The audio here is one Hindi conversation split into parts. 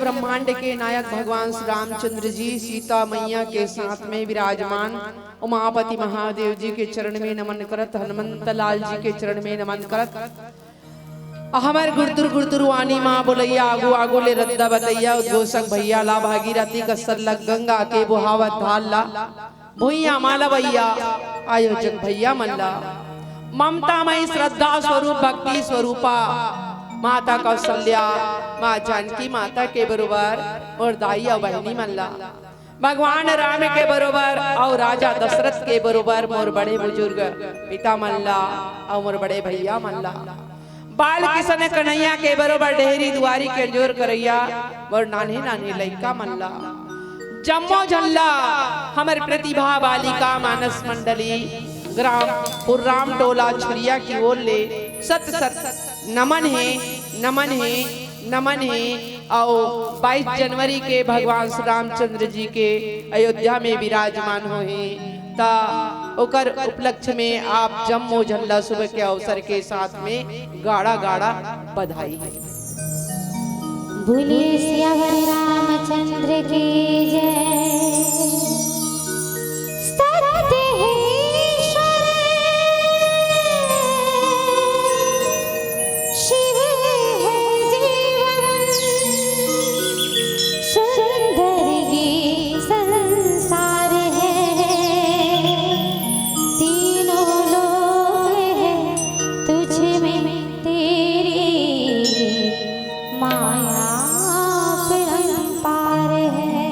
ब्रह्मांड के नायक भगवान श्री रामचंद्र जी सीता मैया के साथ में विराजमान उमापति महादेव जी के चरण में नमन करत, हनुमंत लाल जी के चरण में नमन करत, हमार गुरदुर गुरदुर वाणी माँ बोलैया आगू आगू ले रद्दा बतैया उद्घोषक भैया ला भागीरथी कसर लग गंगा के बुहावत भाल ला भूइया माला भैया आयोजक भैया मल्ला ममता मई श्रद्धा स्वरूप भक्ति स्वरूपा माता कौशल्या माँ जानकी माता के बरोबर और दाई और बहनी मल्ला भगवान राम के बरोबर और राजा दशरथ के बरोबर मोर बड़े बुजुर्ग पिता मल्ला और मोर बड़े भैया मल्ला बाल किशन कन्हैया के बरोबर डेहरी दुआरी के जोर करैया और नानी नानी लइका मल्ला जम्मो झल्ला हमर प्रतिभा बालिका मानस मंडली ग्राम पुर्राम टोला छुरिया की ओर ले सत सत नमन है नमन है नमन है। आओ 22 जनवरी के भगवान श्री रामचंद्र जी के अयोध्या में विराजमान होए ता ओकर उपलक्ष्य में आप जम्मो झल्ला सुबह के अवसर के साथ में गाड़ा गाड़ा बधाई है। बोलिए सियावर रामचंद्र की जय। सत्य है ईश्वर शिव है जीवन सुंदर ये संसार है तीनों लोग है तुझ में तेरी माया पार है।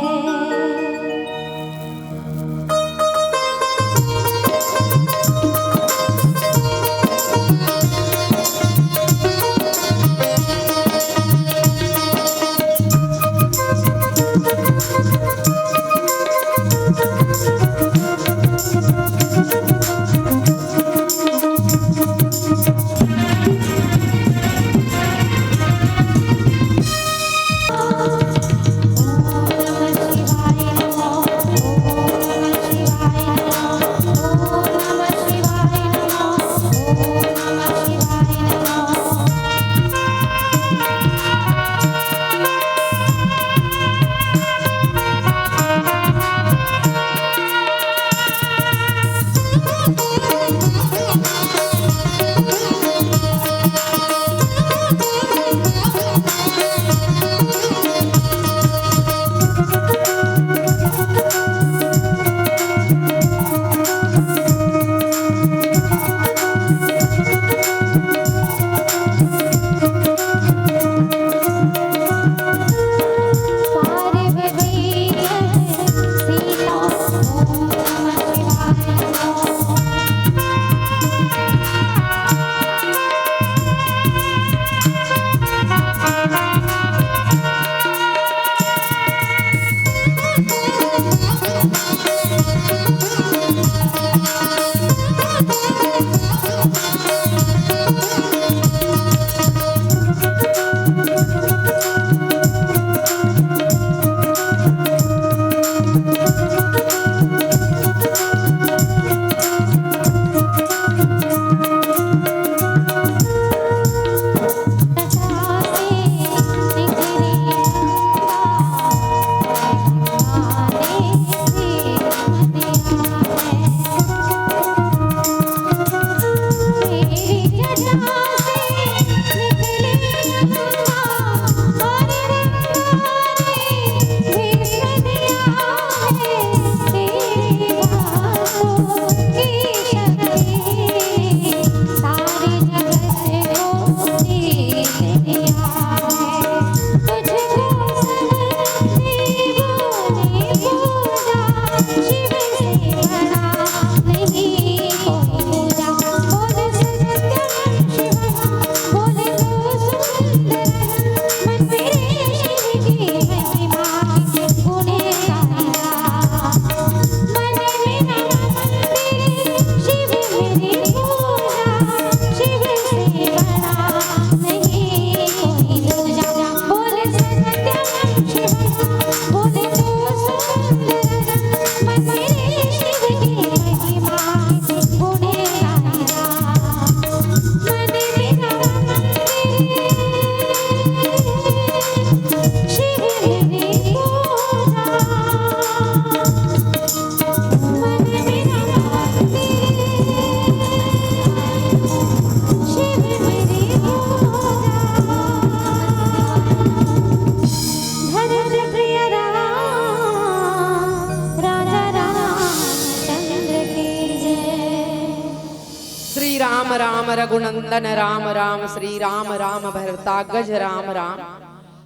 रघुनंदन राम राम, श्री राम राम भरतागज राम राम,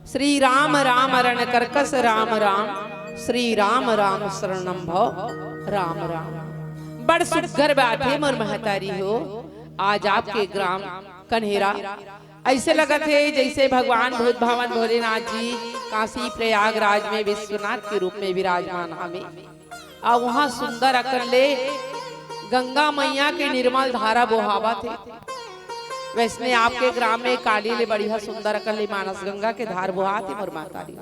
श्री राम राम रण करकस राम राम, श्री राम राम शरणम भव राम राम। बड़ सुघर बाटे मोर महतारी हो, आज आपके ग्राम कन्हेरा ऐसे लगत है जैसे भगवान भूत भवन भोलेनाथ जी काशी प्रयागराज में विश्वनाथ के रूप में विराजमान हमें। और वहाँ सुंदर अकले गंगा मैया के निर्मल धारा बोहावा थे। वैसने आपके ग्राम में काली ले बढ़िया सुंदर अकले मानस गंगा के धार बोहा थे मोर मातारी।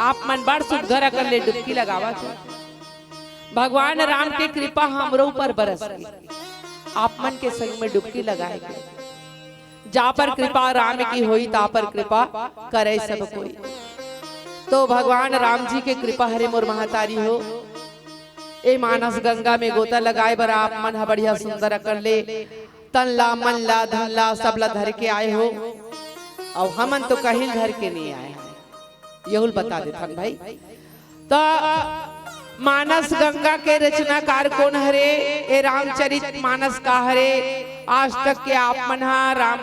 आप मन बड़ सुंदर अकले डुबकी लगावा थे। भगवान राम की कृपा हमरो पर बरस गई। आप मन के संग में डुबकी लगाए गए। जा पर कृपा राम की हुई ता पर कृपा करे सब कोई। तो भगवान राम जी के कृपा हरे मोर महतारी हो। ए मानस गंगा में गोता लगाए बर आप मन बढ़िया सुंदर अकर ले तनला मनला धनला सबला धर के आए हो। और हमन तो कहीं घर के नहीं आए हैं, यहुल बता देथन भाई। तो मानस गंगा के रचनाकार कौन हरे? ए रामचरित मानस का हरे। आज तक के आप मन राम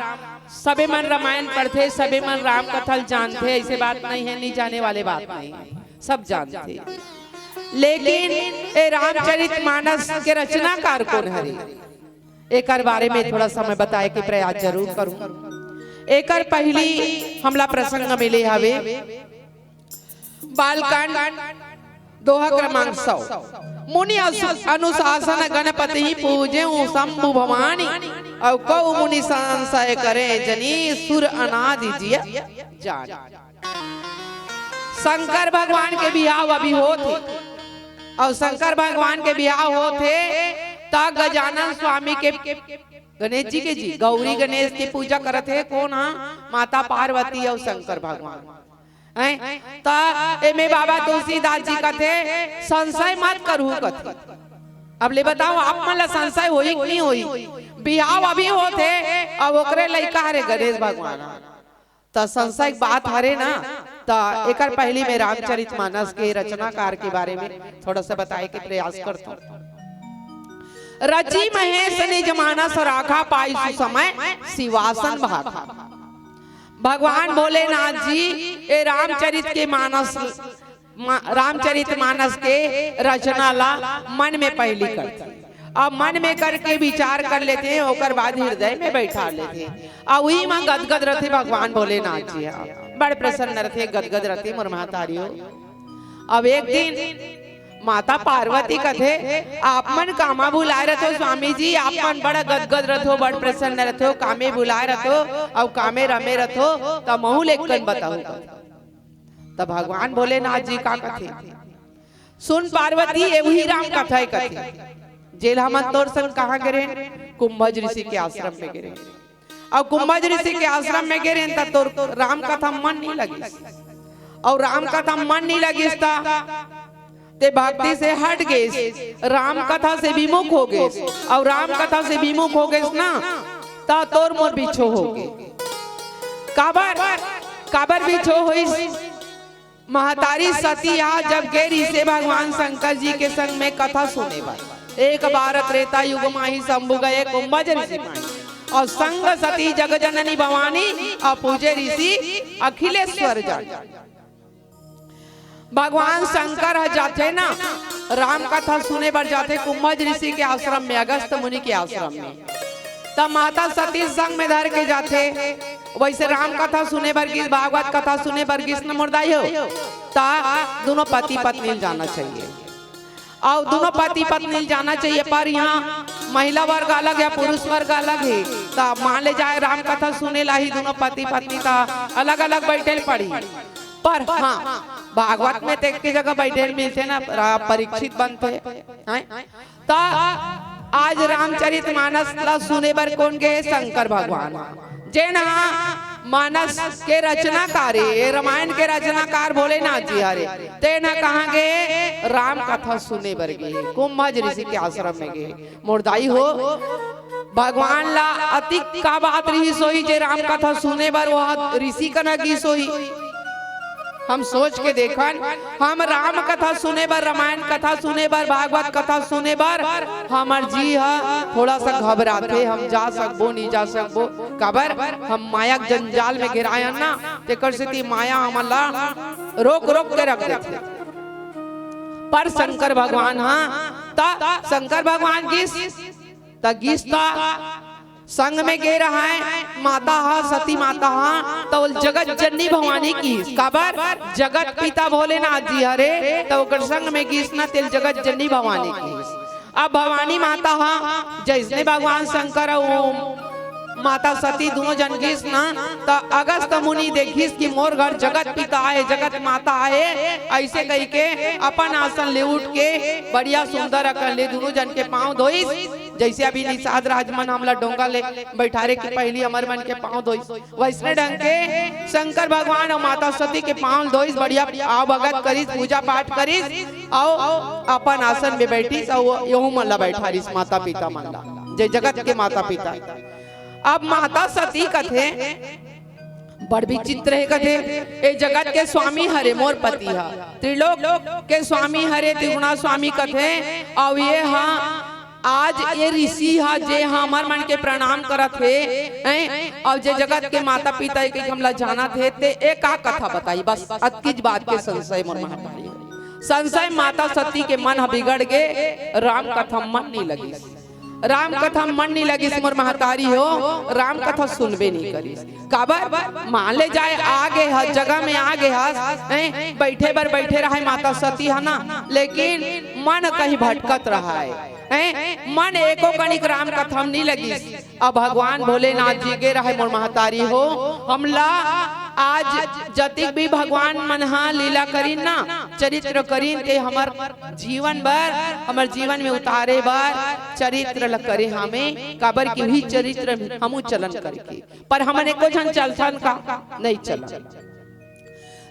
सबे मन रामायण पढ़ते, सबे मन राम कथा जानते, ऐसे बात नहीं है, नहीं जाने वाले बात नहीं है, सब जानते। लेकिन ए रामचरित मानस के रचनाकार कौन हरे? एकर बारे में थोड़ा समय बताए के प्रयास जरूर करूं। एकर पहली हमला प्रसंग मिले हवे बालकांड दोहा क्रमांक 100। मुनि अनुशासन गणपति पूजे शंभु भवानी, और कौ मुनि संशय करे जनी सुर अनादि जिय जान। शंकर भगवान के बिहाव अभी होते, और शंकर भगवान के बिहाव होते ता गजानन स्वामी के गणेश जी के जी गौरी गणेश की पूजा करते है। कौन? माता पार्वती और शंकर भगवान। में बाबा तुलसीदास जी कथे संशय मत करू कथे। अब ले बताओ आप मन ला संशय होई कि नहीं होई? बिहाव अभी होते अब ओकरे लइका हरे गणेश भगवान, तो संशय बात हरे ना। तो एकर पहली में रामचरित मानस के रचनाकार के बारे में थोड़ा सा बताए के प्रयास करता हूँ। रची महेश निज मानस राखा, पाई सुसमय सिवासन भाखा। भगवान भोलेनाथ जी ए रामचरित मानस के रचना ला मन में पहली करते, अब मन में करके विचार कर लेते हैं, ओकर बाद हृदय में बैठा लेते हैं। और वही मां गदगद रहते भगवान भोलेनाथ जी, बड़े प्रसन्न रहते, गदगद रहते मोर महतारी हो। अब एक दिन माता पार्वती कथे आप मन कामा बुलाए रहो स्वामी जी, आप मन बड़ा गदगद रहो, बड़ प्रसन्न रहो, कामे बुलाए रहो और कामे रमे रहो, तब महू लेखन बताओ। तब भगवान भोलेनाथ जी का कथे सुन पार्वती, वही राम कथा कथे। जेल हम तोर संग कहाँ गिरे? कुंभज ऋषि के आश्रम में गिरे। और कुंभज ऋषि के आश्रम में गिरे तब तोर राम कथा मन नहीं लगी, और राम कथा मन नहीं लगी ते भक्ति से हट गए, राम कथा से विमुख हो गए। और राम कथा से विमुख हो गए ना ता तोर मोर बिछो हो गए। काबर बिछो हुई? महतारी सतिया जब गेरी से भगवान शंकर जी के संग में कथा सुने बार। एक बार त्रेता युग माही शंभु गए कुंभज ऋषि माही, और संग सती जग जननी भवानी, और पूजे ऋषि अखिलेश्वर जान। भगवान शंकर जाते ना राम कथा सुने पर जाते कुंभज ऋषि के आश्रम में, अगस्त मुनि के आश्रम में। तब माता सती संग में धर के जाते। वैसे राम कथा सुने पर किस, भागवत कथा सुने पर किस न मुर्दाई हो ता दोनों पति पत्नी जाना चाहिए, और दोनों पति पत्नी जाना चाहिए। पर यहाँ महिला वर्ग अलग है, पुरुष वर्ग अलग है। तो मान ले जाए राम कथा सुने ला ही दोनों पति पत्नी ता अलग अलग बैठे पड़ी। पर हाँ भागवत में देख के जगह बैठे मिलते ना, परीक्षित बनते हैं। तो आज रामचरित मानस ला सुने बर कौन गए? शंकर भगवान। जेना मानस के रचनाकार, रामायण के रचनाकार भोलेनाथ जी हरे, तेना कहाँ गए? राम कथा सुने बर गए, कुंभज ऋषि के आश्रम में गए। मुर्दाई हो भगवान ला अति का बात रही सोई जे राम कथा सुने बर वह ऋषि का नगी सोई। हम सोच के देखन, हम राम कथा सुने बर, रामायण कथा सुने बर, भागवत कथा सुने बर हमर जी हा थोड़ा सा घबराते, हम जा सकबो नहीं जा सकबो, काबर हम माया के जंजाल में गिराया ना, तेकर से माया हमला रोक रोक के रख देते। पर शंकर भगवान ता शंकर भगवान गीस संग में गे रहा है माता हा सती माता हा तो जगत जननी भवानी की काबर जगत पिता भोलेनाथ जी हरे तो ओकर संग में गीस ना तेल जगत जननी भवानी की। अब भवानी माता हा जैसे भगवान शंकर माता सती दोनों जन गीस ना तो अगस्त मुनि देखिस कि मोर घर जगत पिता है जगत माता है, ऐसे कही के अपन आसन ले उठ के बढ़िया सुंदर अकल ले दोनों जन के पांव धोइस, जैसे अभी निषाद राजमन हमला डोंगा ले बैठारे के पहली अमर मन के पांव धोइस, वैसने ढंग के शंकर भगवान और माता सती के पांव धोइस, बढ़िया आव भगत करिस, पूजा पाठ करिस और अपन आसन में बैठिस और यहू मल्ला बैठारिस माता पिता मल्ला जय जगत के माता पिता। अब माता सती कथे बड़ विचित्र है, कथे ए जगत के स्वामी हरे मोर पति हा, त्रिलोक के स्वामी हरे त्रिगुणा स्वामी कथे और ये हाँ आज ये ऋषि हा जे हमर मन के प्रणाम करत है और जे जगत के माता पिता के हमला जाना थे ते एक का कथा बताई, बस अतकीज बात के संशय मोर महतारी संशय माता सती के मन बिगड़ गए, राम कथा मन नहीं लगी, राम कथा मन नहीं लगी, मोर महतारी हो राम कथा सुनबे नहीं करी, काबर मान ले जाए आगे हर जगह में आगे हस बैठे बर बैठे रहा माता सती है ना, लेकिन मन कहीं भटकत रहा है, मन एको कणिक राम कथा नहीं लगी। अब भगवान भोलेनाथ जी के रहे मोर महतारी हो हमला आज जतिक भी भगवान मनहा लीला करीन ना चरित्र करीन के हमर जीवन में उतारे बार चरित्र ल करे हमें काबर की भी चरित्र हमू चलन करके, पर हमने को जन चलथन का नहीं चला।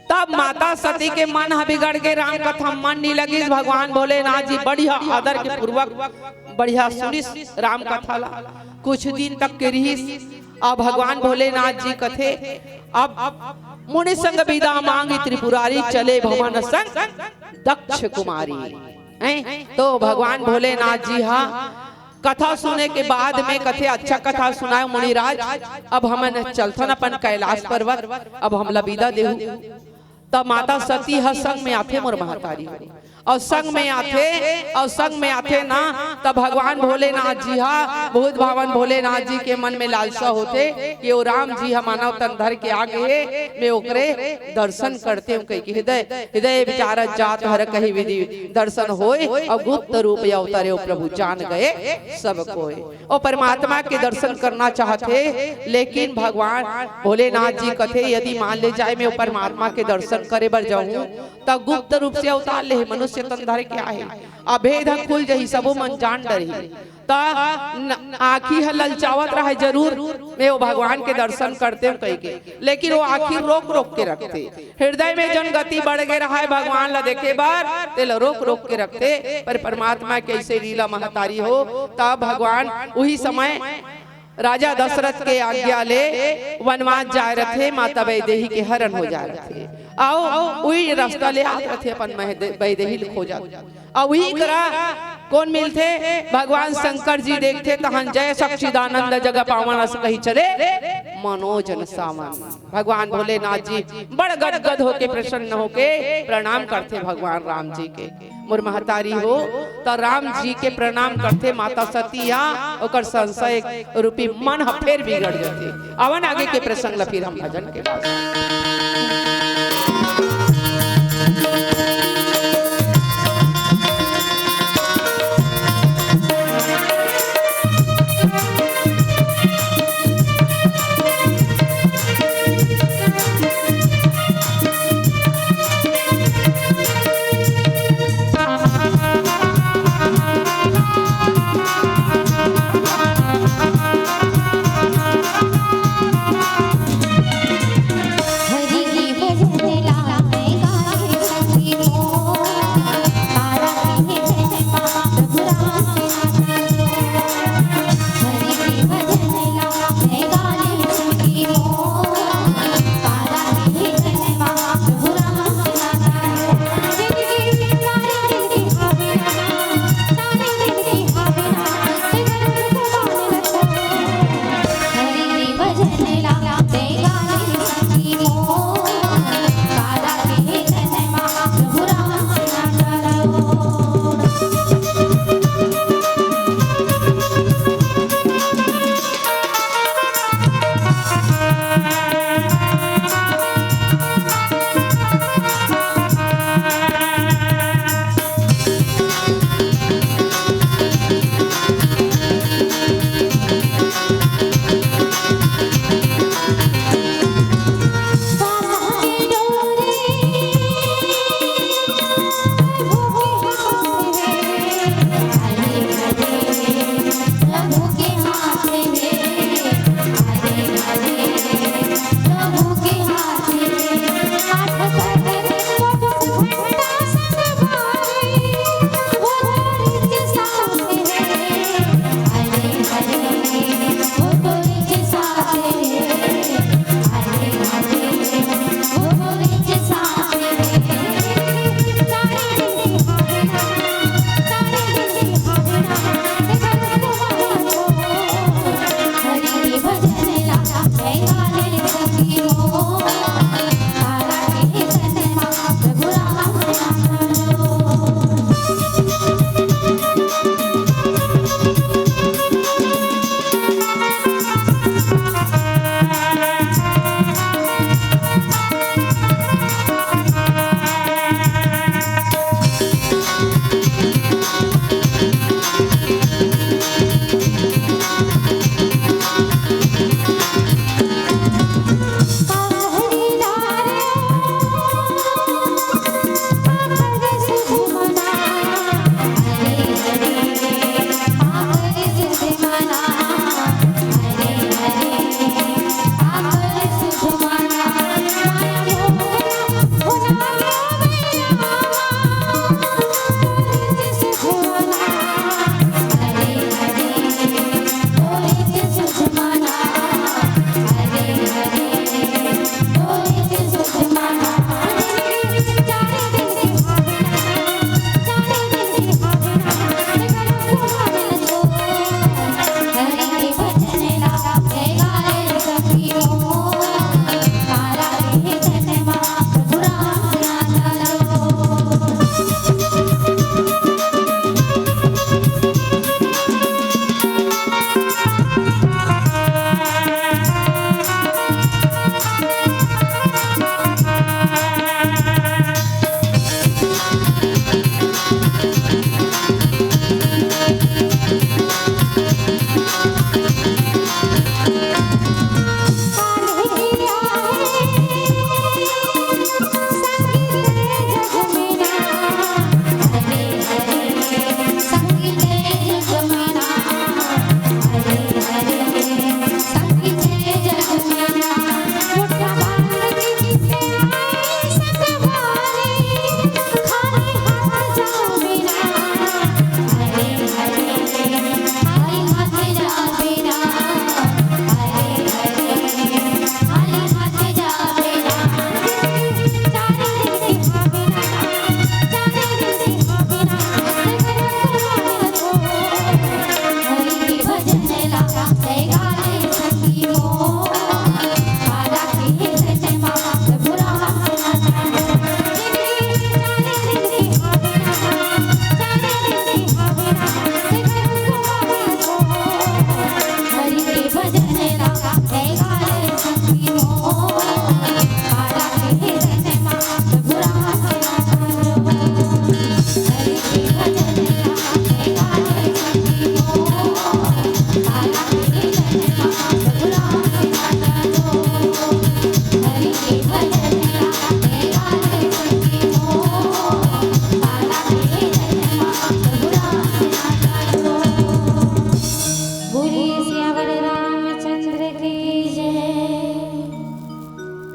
तब माता सती के मन बिगड़ के राम कथा मन नहीं लगी, भगवान भोलेनाथ जी बढ़िया आदर के पूर्वक बढ़िया सुनिस राम कथा ला, कुछ दिन तक के रहीस। अब भगवान भोलेनाथ जी कथे अब मुनि संग विदा मांगी त्रिपुरारी चले भवन संग दक्ष कुमारी। तो भगवान भोलेनाथ जी हाँ कथा सुने के बाद में कथे अच्छा कथा सुनाए मुनिराज, अब हमन चलथन अपन कैलाश पर्वत, अब हमला विदा देहु। तब माता सती ह संग में आथे मोर महतारी और संग में आथे ना, तब भगवान भोलेनाथ जी हा बहुत भगवान भोलेनाथ जी के मन में लालसा होते कि वो राम जी हा मानव तन धर के आगे मैं ओकरे दर्शन करते हूँ, कहीं हृदय विचारत जात हर कहीं विधि दर्शन होए और गुप्त रूप या उतरे ओ प्रभु जान गए सब कोई। और परमात्मा के दर्शन करना चाहते, लेकिन भगवान भोलेनाथ जी कथे यदि मान ले जाए मैं परमात्मा के दर्शन करे बर जाऊं तब गुप्त रूप से अवतार ले मनुष्य तन धर के आहे, अभेद खुल जही सबो मन जान डरही, आखी है ललचावत रहे जरूर मैं वो भगवान के दर्शन करते हूँ कही के, लेकिन वो आखिर रोक रोक के रखते, हृदय में जन गति बढ़ गए रहा है भगवान ला देखे बार तेल रोक रोक के रखते। पर परमात्मा कैसे लीला महतारी हो, तब भगवान वही समय राजा दशरथ के आज्ञा ले वनवास जा रहे थे, माता वैदेही के हरण हो जा रहे थे, आओ वही रास्ता ले आते थे अपन वैदेही खो जाते, और वही करा कौन मिलते भगवान शंकर जी देखते तहन जय सच्चिदानंद जगह पावन अस कही चले मनोजन सावन। भगवान भोलेनाथ जी बड़ गदगद होके प्रसन्न होके प्रणाम करते भगवान राम जी के, मोर महतारी हो तो राम जी के प्रणाम करते, माता सती ओकर संशय रूपी मन फेर बिगड़ जाते। अवन आगे के प्रसंग ला फिर हम भजन के पास है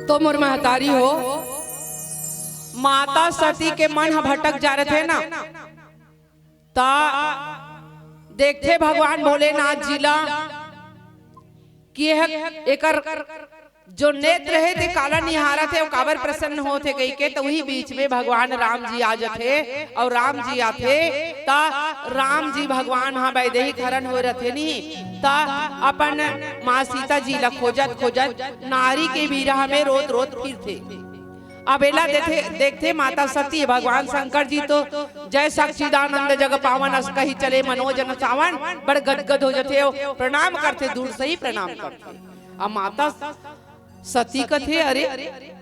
तो मोर महतारी हो, माता सती के मन भटक जा रहे थे ना, ता देखते भगवान भोलेनाथ जिला कि एकर जो नेत्र है ते काला निहारा थे और काबर प्रसन्न होते कही के, तो वही बीच में भगवान राम जी आ जाते और राम जी आते ता राम जी भगवान वहां वैदेही खरण हो रहे नहीं ता अपन माँ सीता जी ला खोजत खोजत नारी के विरह में रोत रोत फिरते। अब एला देखते माता सती भगवान शंकर जी तो जय सच्चिदानंद जग पावन अस कही चले मनोजन सावन बड़ गदगद हो जाते हो, प्रणाम करते, दूर से ही प्रणाम करते। अब माता सती कथे अरे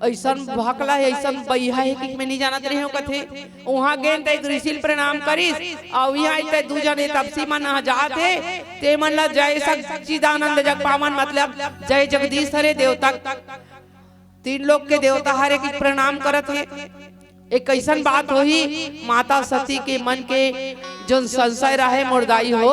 ऐसा भकला है, ऐसा बैहा है कि मैं नहीं जानत रही हूँ कथे। वहाँ गए तो एक ऋषि प्रणाम करिस और यहाँ इतने दू जने तपसी मन जाते ते मन ला जय सच्चिदानंद जग पावन मतलब जय जगदीश हरे देवता, तीन लोग के देवता हरे की प्रणाम करत है। एक ऐसा बात होही माता सती के मन के जो संशय रहे मुर्दाई हो,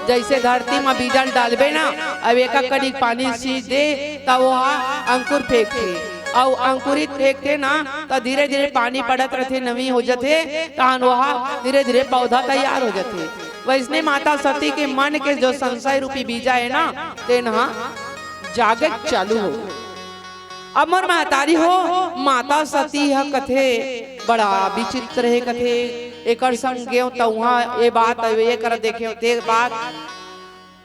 जैसे धरती में बीजल डालबे ना, अब एक कड़ी पानी सींच दे तब वहाँ अंकुर फेंकते और अंकुरित फेंकते ना तो धीरे धीरे पानी पड़त रहते, नमी हो जाते, तहन वहाँ धीरे धीरे पौधा तैयार हो जाते। वैसने माता सती के मन के जो संशय रूपी बीजा है ना, तेना जागत चालू हो। अमर महतारी हो, माता सती है कथे बड़ा विचित्र है कथे, एकर संग गयो तो वहाँ ये बात ये कर देखे ते बात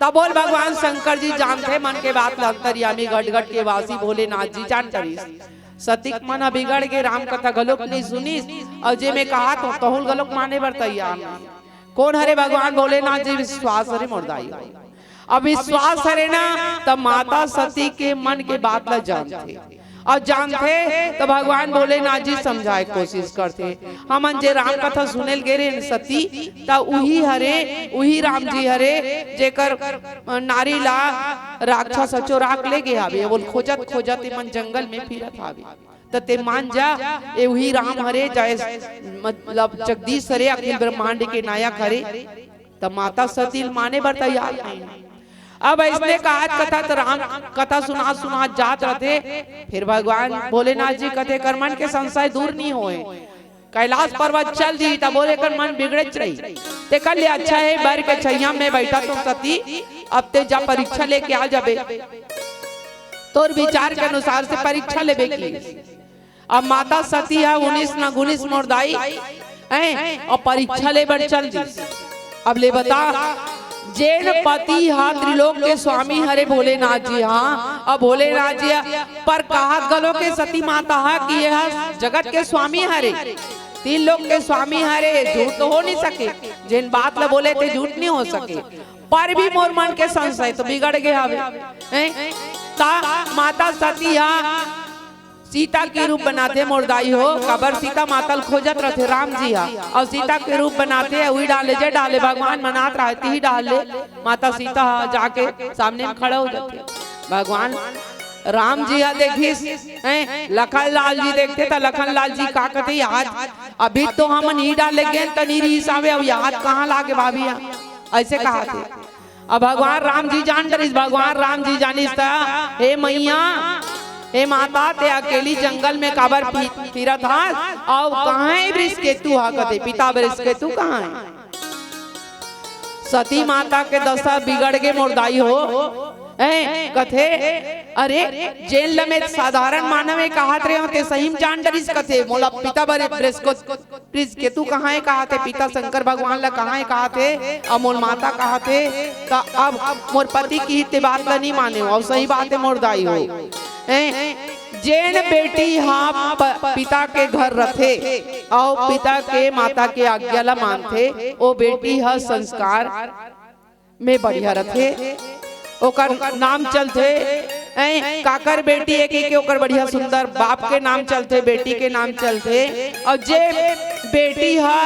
तब बोल भगवान शंकर जी जानते मन के बात अंतर्यामी गटगट के वासी भोलेनाथ जी जान करी। सती मन बिगड़ के राम कथा गलोक नहीं सुनी और जे में कहा तो तहुल गलोक माने बर तैयार कौन हरे भगवान भोलेनाथ जी विश्वास हरे मुर्दाई। अब विश्वास हरे ना तब माता सती के मन के बात ला जानते और जानते तो भगवान भोलेनाथ जी समझाए कोशिश करते। हमन जे राम कथा सुनेल गेरे सती ता उही हरे उही राम जी हरे जेकर नारी ला राक्षस चोराक ले गए आवे, बोल खोजत खोजत मन जंगल में फिरत आवे तो ते मान जा ए उही राम हरे जय मतलब जगदीश हरे अखिल ब्रह्मांड के नायक हरे। तब माता सती माने बर तैयार नहीं। अब इसने कहा कथा तो राम कथा सुना सुना जात रहते, फिर भगवान भोलेनाथ जी कथे कर मन के संशय दूर नहीं होए, कैलाश पर्वत चल दी तब बोले कर मन बिगड़च रही ते कर ले अच्छा है बर के छैया में बैठा तो सती अब ते जा परीक्षा लेके आ जाबे, तोर विचार के अनुसार से परीक्षा लेबे की। अब माता सती है 19 ना 19 मोरदाई और परीक्षा ले बर चल दी। अब ले बता जैन पति हा त्रिलोक के स्वामी हरे भोलेनाथ जी, हाँ अब भोलेनाथ जी पर कहा गलो के सती माता है कि यह जगत के स्वामी हरे, तीन लोग के स्वामी हरे, झूठ तो हो नहीं सके, जिन बात ला बोले थे झूठ नहीं हो सके, पर भी मोर मन के संशय तो बिगड़ गए हवे। ता माता सती हा सीता के रूप बनाते मुर्दाई हो, कबर सीता मातल खोजत रहते राम जी हा और सीता के रूप बनाते वही डाले जे डाले भगवान मनात रहती ही डाले माता सीता जाके सामने में खड़े हो जाते। भगवान राम जी हा देखिस लखन लाल जी देखते तो लखन लाल जी का कहते याद अभी तो हम नहीं डाले गए तनीरी हिसाबे अब याद कहाँ लागे भाभी ऐसे कहा थे। अब भगवान राम जी जान डरिस, भगवान राम जी जानिस हे मैया हे माता ते अकेली जंगल में काबर फिरत हा और कहाँ है वृष केतु हा कते पिता वृष केतु कहाँ है। सती माता के दशा बिगड़ के मुर्दाई हो कथे अरे जेल में साधारण मानव में कहा थे सही जान डरिस कथे मोला पिता वृष केतु कहाँ है कहा थे, पिता शंकर भगवान ला कहाँ है कहा थे और मोर माता कहा थे। तो अब मोर पति की हित बात ला नहीं माने और सही बात है मुर्दाई हो। जैन बेटी हाँ पिता के घर रथे और पिता के माता के आज्ञा ला मानथे, ओ बेटी हा संस्कार में बढ़िया रथे, ओकर नाम चलते काकर बेटी एक एक ओकर बढ़िया सुंदर बाप के नाम चलते, बेटी के नाम चलते। और जे बेटी हा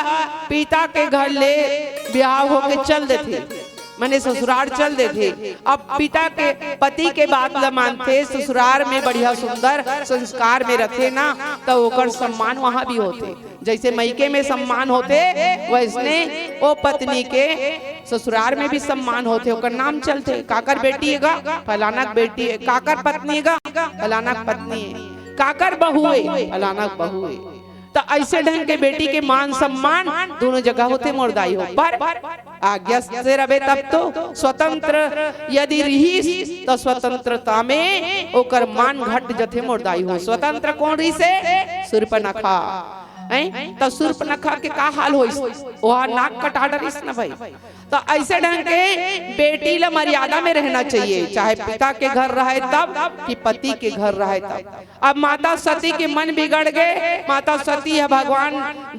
पिता के घर ले ब्याह होके चल देते मैंने ससुराल चल देते, अब पिता के पति के बात ल मानते, ससुराल में बढ़िया सुंदर संस्कार में रखे ना तो ओकर सम्मान वहाँ भी होते, जैसे मैके में सम्मान होते वैसने ओ पत्नी के ससुराल में भी सम्मान होते, ओकर नाम चलते। काकर बेटी है फलाना बेटी है, काकर पत्नी है फलाना पत्नी है, काकर बहुए फलाना बहुए। तो ऐसे ढंग के बेटी के मान सम्मान दोनों जगह होते मोरदाई हो। पर आज्ञा से रहे तब तो स्वतंत्र यदि रही तो स्वतंत्रता में ओकर मान घट जथे मोरदाई हो। स्वतंत्र कौन रही से सूर्पनखा तो सूर्पनखा के का हाल हो वह नाक कटा डरिस न भाई। तो ऐसे ढंग के बेटी ला मर्यादा में रहना चाहिए, चाहे पिता के घर रहे तब कि पति के घर रहे तब। अब माता सती के मन बिगड़ गए, माता सती है भगवान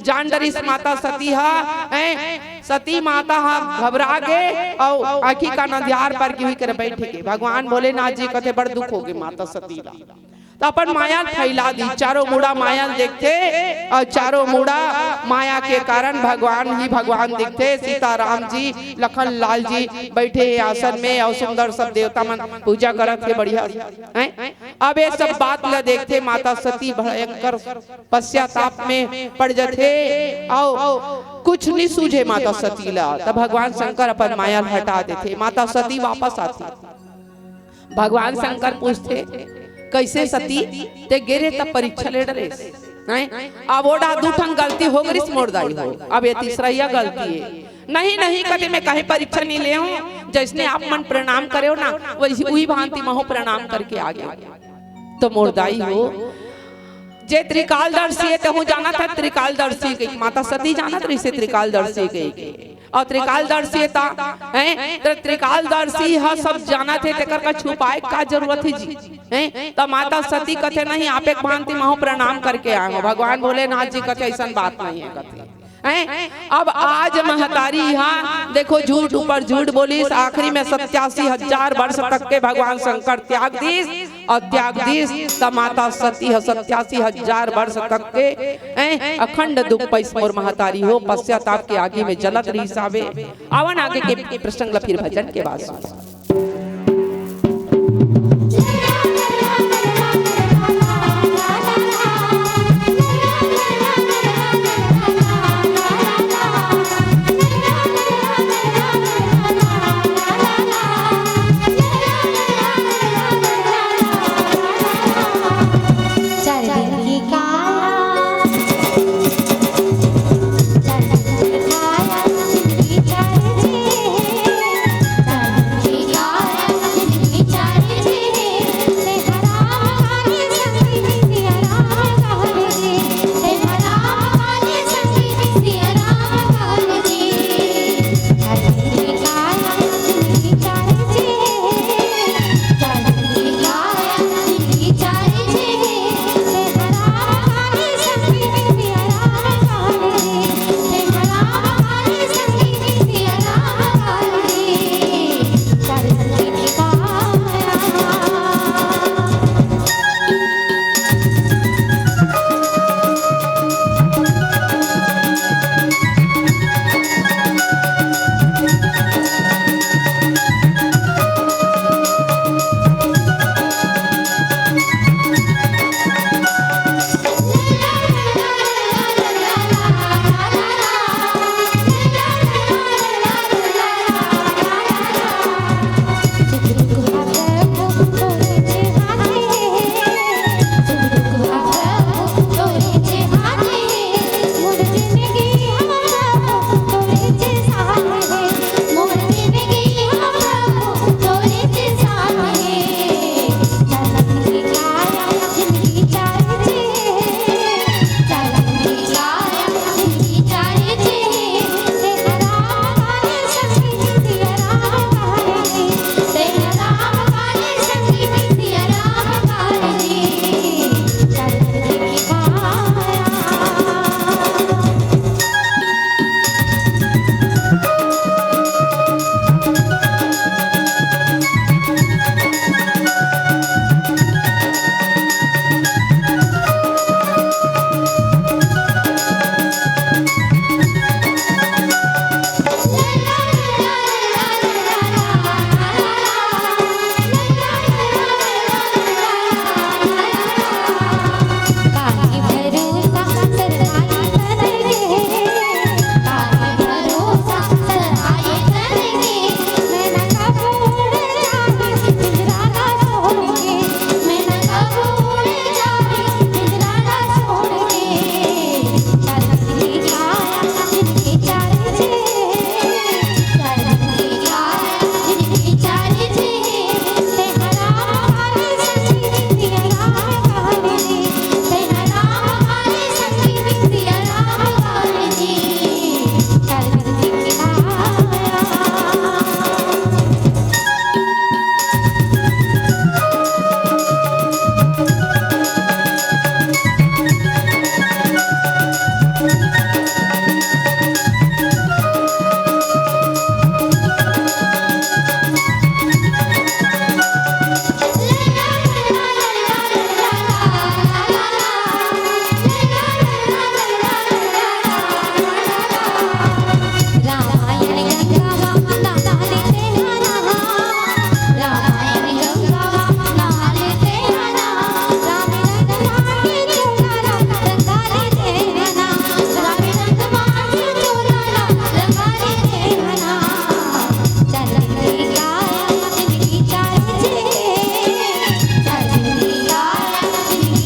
जान डरिस माता सती है सती माता घबरा गए और आखी का नदियार पर की हुई कर बैठे के। भगवान भोलेनाथ जी कहते बड़ दुख हो गए माता सती ला। तो अपन माया फैला दी, चारों मुड़ा माया देखते और चारों मुड़ा माया के कारण भगवान ही भगवान दिखते। सीता राम जी लखन लाल जी बैठे आसन में और सुंदर सब देवता मन पूजा करत थे बढ़िया। अब ये सब बात ला देखते माता सती भयंकर पश्चाताप में पड़ जाते और कुछ नहीं सूझे माता सती ला। तब भगवान शंकर अपन माया हटा देते, माता सती वापस आती। भगवान शंकर पूछते कैसे सती ते गिरे तब परीक्षा ले डरे अब ओडा दूठन गलती हो गई मोरदाई हो। अब ये तीसरा यह गलती है नहीं नहीं कदे मैं कहीं परीक्षा नहीं ले हूं। जैसने आप मन प्रणाम करे हो ना वैसे वही भांति महो प्रणाम करके आगे। तो मोरदाई हो जे त्रिकालदर्शी है तो जाना था त्रिकालदर्शी गई माता सती जाना रही से त्रिकालदर्शी गई और त्रिकालदर्शी था तो त्रिकालदर्शी है सब जाना थे तेकर का छुपाए का जरूरत है जी हैं। तो माता सती कथे नहीं आप एक भांति महो प्रणाम करके आए हो। भगवान भोलेनाथ जी कथे ऐसा बात नहीं है कथे अब आज महतारी यहाँ देखो झूठ ऊपर झूठ बोली। आखिरी में 87,000 वर्ष तक के भगवान शंकर त्याग दीस और त्याग दीस तब माता सती 87,000 वर्ष तक के अखंड दुख पैस मोर महतारी हो पश्चाताप के आगे में जलत रही सावे। आवन आगे के प्रसंग फिर भजन के बाद की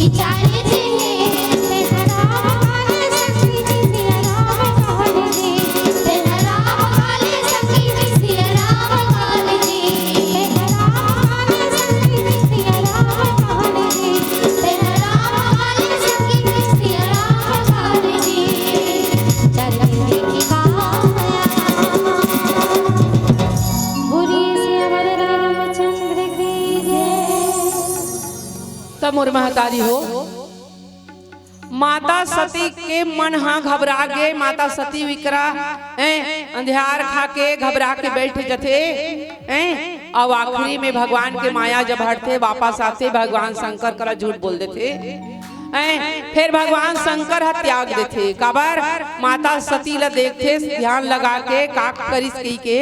विचार जी तेरा काले सखी जी सिया राम काले जी तेरा राम काले सखी जी सिया राम काले जी तेरा राम काले सखी जी सिया राम काले जी तेरा राम काले सखी जी सिया राम काले जी चल देखी काया बुरी से अमर रामचंद्र की जय। तब मोर महतारी हो माता सती के मन हाँ घबरा गए। माता सती विकरा अंधियार खा के घबरा के बैठ जथे अब आखिरी में भगवान के माया जब हटते वापस आते भगवान शंकर करा झूठ बोल देते फिर भगवान शंकर ह त्याग देथे काबर माता सती ला देखथे ध्यान लगा के काक करिस कही के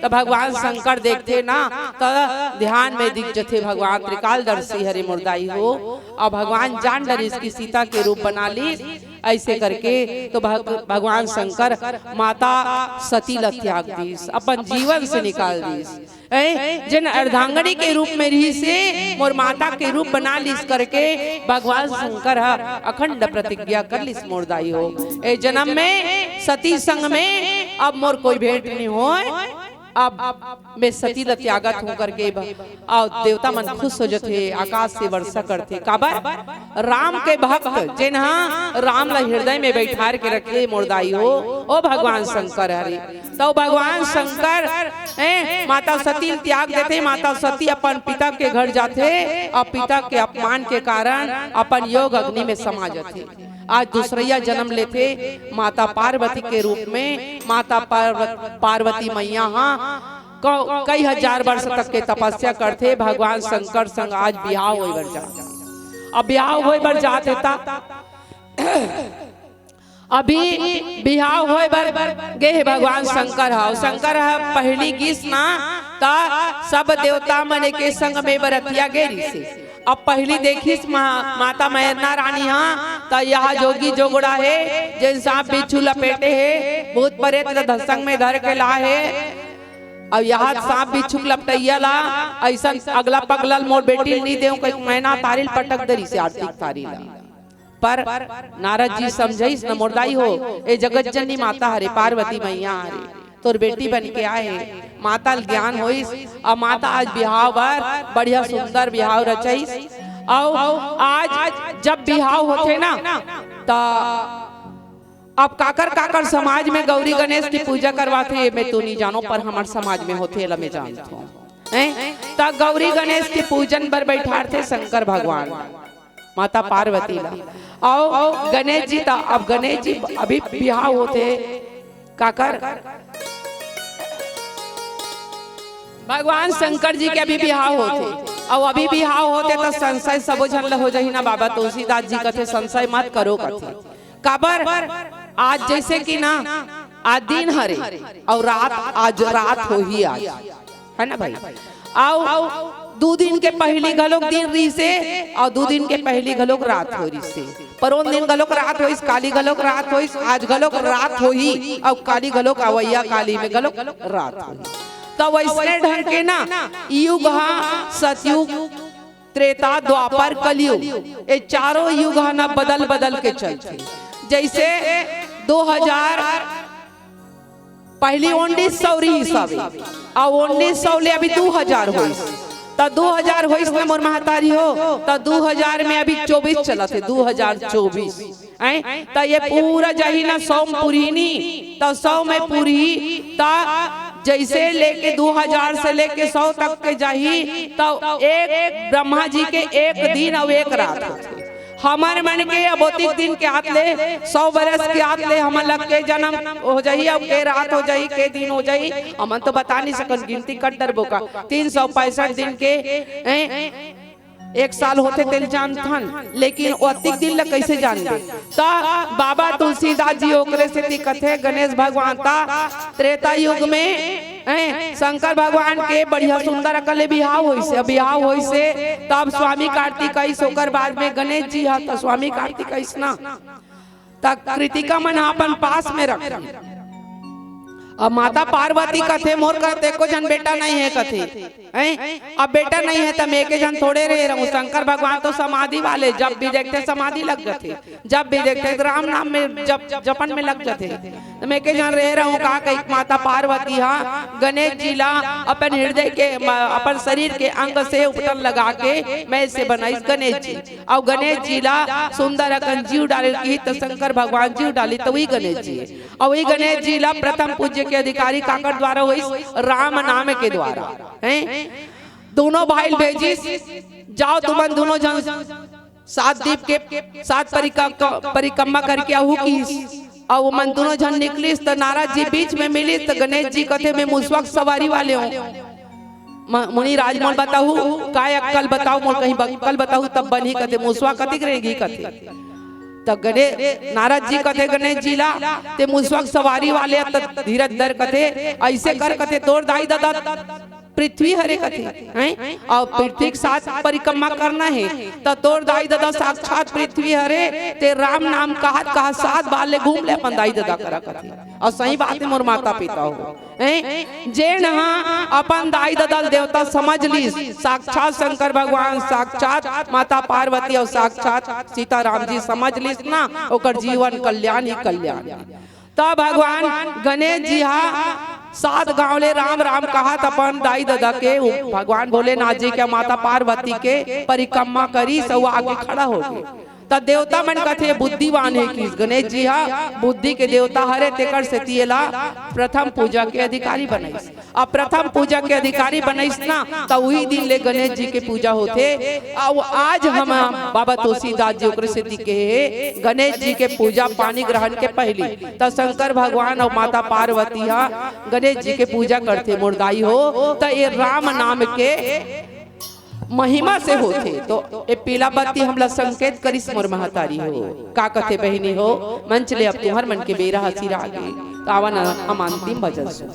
तो भगवान शंकर देखते ना तो ध्यान में दिख जथे भगवान त्रिकालदर्शी हरे मुर्दाई हो और भगवान जान डरिस की सीता के रूप बना ली ऐसे करके तो भगवान शंकर माता सती ला त्याग दीस अपन जीवन से निकाल दीस जिन अर्धांगनी के रूप में रही से मोर माता के रूप बना लिस करके भगवान शंकर अखंड प्रतिज्ञा कर लिस मोरदाई हो ए जन्म में सती संग में अब मोर कोई भेंट नहीं हो अब मैं सती ला त्यागत हूँ करके और देवता मन खुश हो जाते आकाश से वर्षा करते काबर राम के भक्त जिन्हा राम ला हृदय में बैठार के रखे मोरदाई हो ओ भगवान शंकर हरे तो भगवान शंकर माता सती त्याग देते। माता सती अपन पिता के घर जाते और पिता के अपमान के कारण अपन योग अग्नि में समा जाते। आज दूसरैया जन्म लेते माता पार्वती के रूप में। माता पार्वती मैया हाँ कई हजार वर्ष तक के तपस्या करते भगवान शंकर संग आज ब्याह हो बर जाते। अब ब्याह हो बर जाते अभी बिहाव होए बर गे भगवान शंकर हाउ शंकर पहली गीस ना ता सब देवता मने के संग में बरतिया गेरी से अब पहली देखिस माता मैना रानी हाँ ता यहाँ जोगी जोगड़ा है जिन सांप बिच्छू लपेटे है भूत प्रेत धसंग में धर के ला है अब यहाँ सांप बिच्छू लपटैया ला ऐसा अगला पगलल मोर बेटी नहीं देऊ कहीं मैना तारिल पटक दरी से आर्थिक तारी ला पर नारद जी समझाइस न मोरदाई हो ए जगत जननी माता हरे पार्वती मैया हरे तोर बेटी बन के आए माता ज्ञान होइस और माता आज बिहाव बर बढ़िया सुंदर बिहाव रचाइस और आज जब बिहाव होते ना तो अब काकर काकर समाज में गौरी गणेश की पूजा करवाते मैं तो नहीं जानो पर हमारे समाज में होते ला मैं जानता हूँ तो गौरी गणेश के पूजन पर बैठाते शंकर भगवान माता पार्वती ला और गणेश जी था। अब गणेश जी अभी बिहाव होते काकर भगवान शंकर जी के अभी बिहाव होते और अभी बिहाव होते तो संशय सबो झन हो जाही ना बाबा तुलसीदास जी कथे संशय मत करो कथे काबर आज जैसे कि ना आज दिन हरे और रात आज रात हो ही आज है ना भाई आओ दो दिन के पहली गलोक दिन रही से और दो दिन के पहली गलोक रात हो रही से पर उन दिन गलोक रात होइस काली गलोक रात होइस आज गलोक रात हो ही और काली गलोक अवैया काली में गलोक रात हो तो वैसे ढंग के ना युग सतयुग त्रेता द्वापर कलयुग ये चारों युग ना बदल बदल के चलते जैसे 2000 पहली 1900 हिसाबे और 1900 ले अभी 2000 होइस तो 2000 होइस में मोर महतारी हो तो 2000 में अभी 24 चला थे 2024 तो ये पूरा जही ना 100 पुरीनी तो 100 में पूरी तो जैसे लेके 2000 से लेके 100 तक के जाही तो एक ब्रह्मा जी के एक दिन और एक रात हमारे मन के अबोतिक दिन के हाथ ले 100 बरस के हाथ ले हम लग के जन्म हो जाही अब के रात हो जाही के दिन हो जाही हम तो बता नहीं सकन गिनती कर डरबो का 365 दिन के एक साल होते तेल जानथन लेकिन अतिक दिन ला कैसे जान दे ता बाबा तुलसीदास जी ओकरे से कथे गणेश भगवान ता त्रेता युग में शंकर भगवान के बढ़िया सुंदर अकले बिहाव होई से बिहाव होई से तब स्वामी कार्तिकेय ओकर बाद में गणेश जी हा तो स्वामी कार्तिकेय ना तक कृतिका मन अपन पास में रख अब माता पार्वती कथे मोर कहते को जन बेटा नहीं है कथे हैं। अब बेटा नहीं है तो मैं के जन थोड़े रह रहूं। शंकर भगवान तो समाधि वाले, जब भी देखते समाधि लग जाते, जब भी देखते राम नाम में जब जपन में लग जाते। तो मैं के जन रह रहूं का कहीं माता पार्वती हाँ गणेश जी ला अपन हृदय के अपन शरीर के अंग से उपटन लगा के मैं इसे बनाई गणेश जी। और गणेश जी ला सुंदर अकन जीव डाले की तो शंकर भगवान जीव डाली तो वही गणेश जी। और वही गणेश जी ला प्रथम पूज्य के अधिकारी काकर द्वारा हुई राम नाम के द्वारा हैं। दोनों भाई भेजी जाओ तुम दोनों जन 7 दीप के 7 परिक्रमा करके आहू की। और वो मन दोनों जन निकली तो नारद जी बीच में मिली तो गणेश जी कथे में मुसवक सवारी वाले हो। मुनि राजमोल बताऊ काय अक्कल बताओ मोल कहीं अक्कल बताऊ तब बनी कथे मुसवा कथी करेगी कथे। तो नारद जी कथे गणेश जी ला ते मुसवक सवारी वाले धीरज दर कथे ऐसे कर कथे तोड़ दाई दादा पृथ्वी हरे कथे हैं। और पृथ्वी के साथ परिक्रमा करना है तो तोड़ दाई दादा साक्षात पृथ्वी हरे ते राम नाम कहा 7 बार ले घूम ले अपन दाई दादा करा कथे। और सही बात है मोर माता पिता हो हैं जे नहा अपन दाई दादा देवता समझ ली साक्षात शंकर भगवान, साक्षात माता पार्वती और साक्षात सीताराम जी समझ ली ना ओकर जीवन कल्याण ही कल्याण। तब भगवान गणेश जी हा 7 गांव ले राम राम कहा अपन दाई दादा के भगवान भोलेनाथ जी के माता पार्वती के परिक्रमा करी सब आगे खड़ा हो गए। तब देवता मन कथे बुद्धिवान है कि गणेश जी हा बुद्धि के देवता हरे तेकर से तियला प्रथम पूजा के अधिकारी बनाइस। अब प्रथम पूजा के अधिकारी बनाइस ना तो वही दिन ले गणेश जी के पूजा होते। और आज हम बाबा तुलसीदास जी ओकरे से के गणेश जी के पूजा पानी ग्रहण के पहले तो शंकर भगवान और माता पार्वती हा गणेश जी के पूजा करते मुर्दाई हो। तो ये राम नाम के महिमा से होते। तो ए पीला बत्ती हमला संकेत करिस मोर महतारी हो का कथे बहिनी हो मंच ले अब तुम्हार मन के बेरा हसी रागे तो आवन हम अंतिम भजन सुन।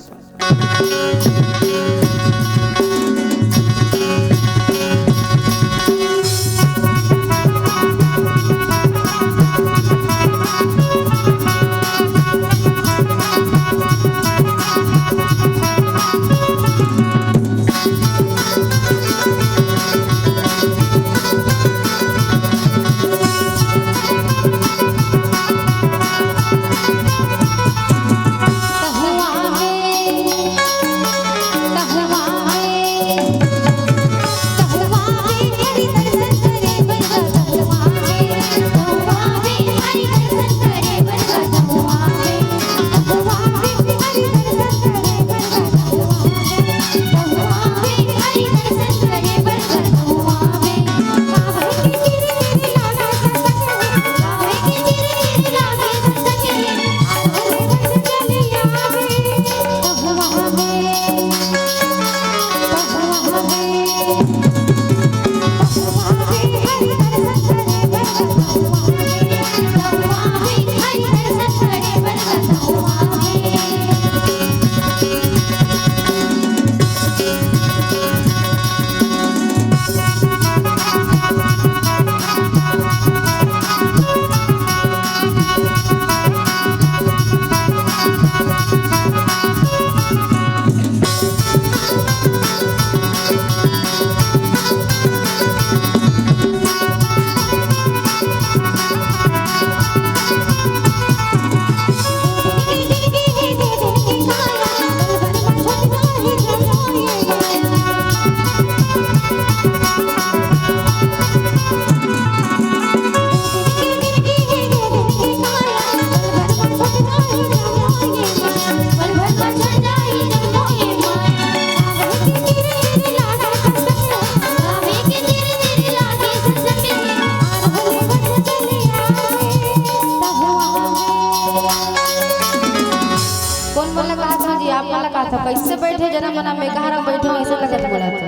कैसे बैठे जना मना में कहा बैठे ऐसे लगत बोला था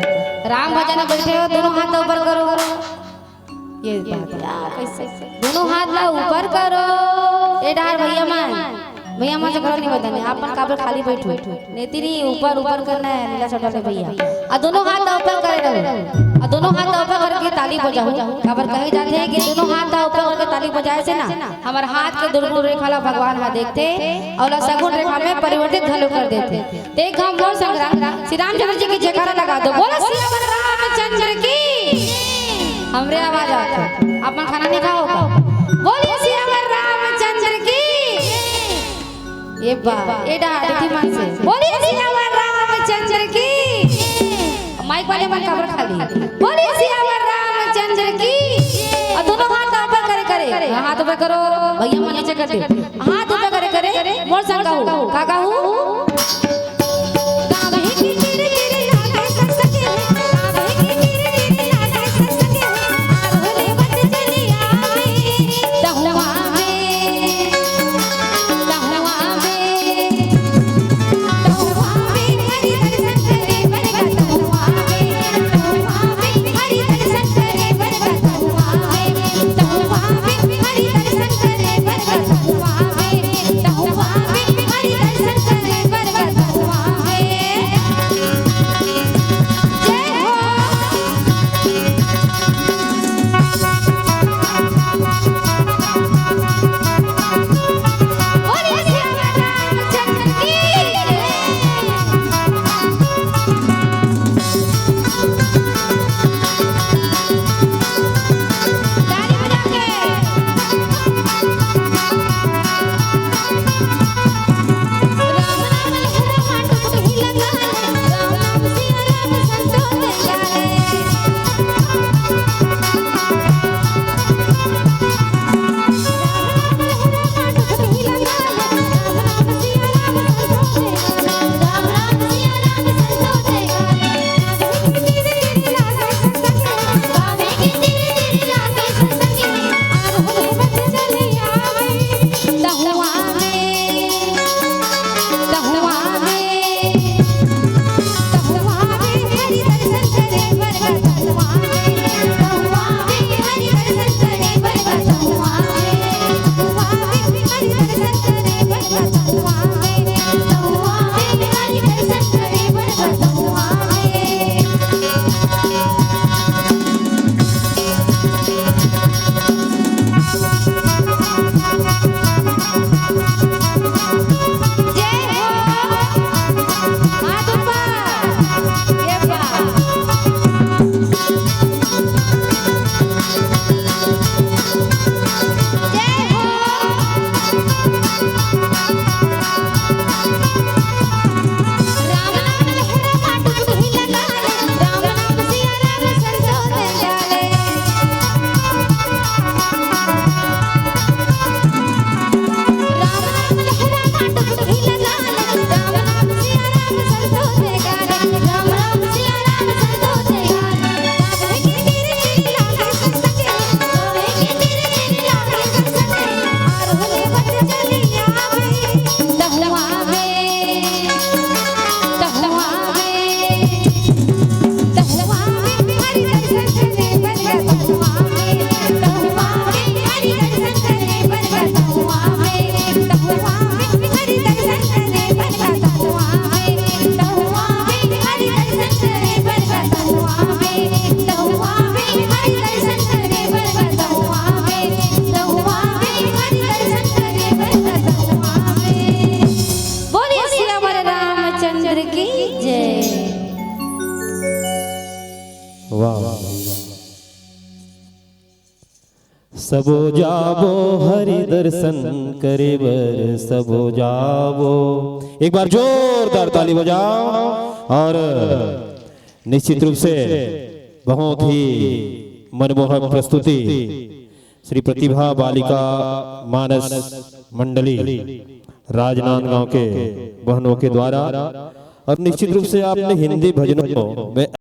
राम भजन बैठे हो दोनों हाथ ऊपर करो ये बात कैसे दोनों हाथ ला ऊपर करो ए डार भैया मान भैया मुझे घर नहीं बताने अपन काबर खाली बैठो नेतिरी ऊपर ऊपर करना है नीला छोटा से भैया आ दोनों हाथ ऊपर करे रहो आ दोनों हाथ ऊपर करके ताली बजाओ काबर कहे जाते हैं कि दोनों हाथ ऊपर करके ताली बजाए से ना हमारे हाथ के दुर्गुण रेखा ला भगवान हा देखते और सगुण रेखा में परिवर्तित घलो कर देते देख हम बोल संग्राम श्री रामचंद्र जी की जयकारा लगा दो बोलो श्री रामचंद्र की हमरे आवाज आते अपन खाना नहीं खाओगा बोलिए श्री रामचंद्र की ये बा एडा देखी मन से बोलिए श्री रामचंद्र की माइक वाले मन कबर खाली बोलिए श्री रामचंद्र की और दोनों हाथ ऊपर करे करे हाथ ऊपर करो भैया मन नीचे कर दे हाथ ऊपर करे करे बोल संग कहूं का कहूं गावे की तेरे तेरे लागे ससके गावे की तेरे तेरे लागे ससके आरोले बच चली आवे दहुआ सबो जाबो हरि दर्शन करे बर सबो जाबो। एक बार जोरदार ताली बजाओ। और निश्चित रूप से बहुत ही मनमोहक प्रस्तुति श्री प्रतिभा बालिका मानस मंडली राजनांदगांव के बहनों के द्वारा। और निश्चित रूप से आपने हिंदी भजनों में